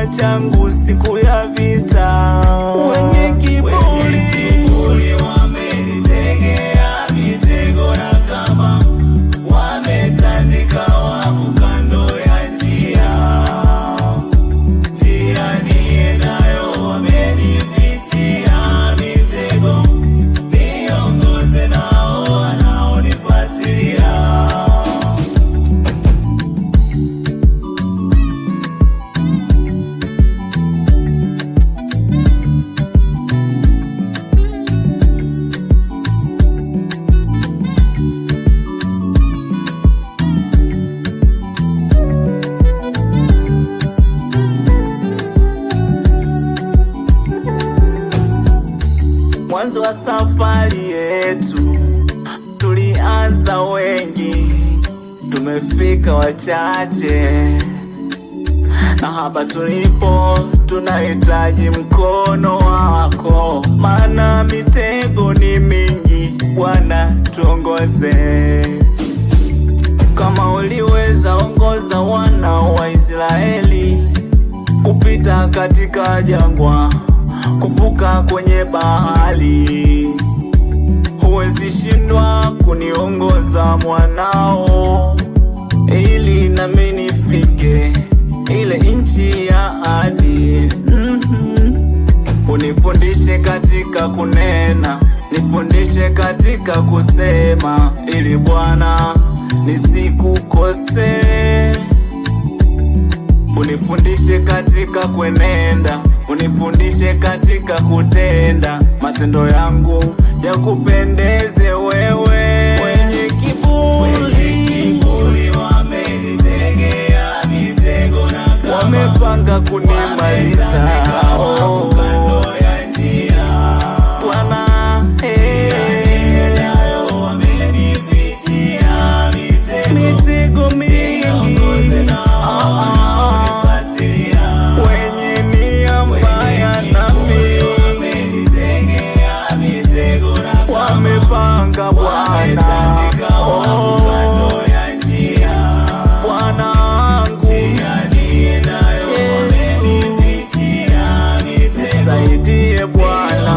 kifua changu siku ya vita. Wenye kiburi wamenitegea mitego na kama, wametandika wavu kando ya njia. Njia niendayo wamenifichia mitego, niongoze nao wanaonifuatilia. Mwanzo wa safari yetu tulianza wengi, tumefika wachache, na hapa tulipo tunahitaji mkono wako, maana mitego ni mingi. Bwana tuongoze, kama uliweza ongoza wana wa Israeli kupita katika jangwa, kuvuka kwenye bahari, huwezi shindwa kuniongoza mwanao, ili nami nifike ile nchi ya ahadi. Unifundishe katika kunena, nifundishe katika kusema, ili Bwana nisikukose. Unifundishe katika kwenenda, unifundishe katika kutenda, matendo yangu yakupendeze wewe. Wenye kiburi wamenitegea mitego na kama, wamepanga kunimaliza kando ya njia. Bwana wamenifichia mitego mingi, wamepanga Bwana, kando ya njia. Bwana wangu nisaidie Bwana.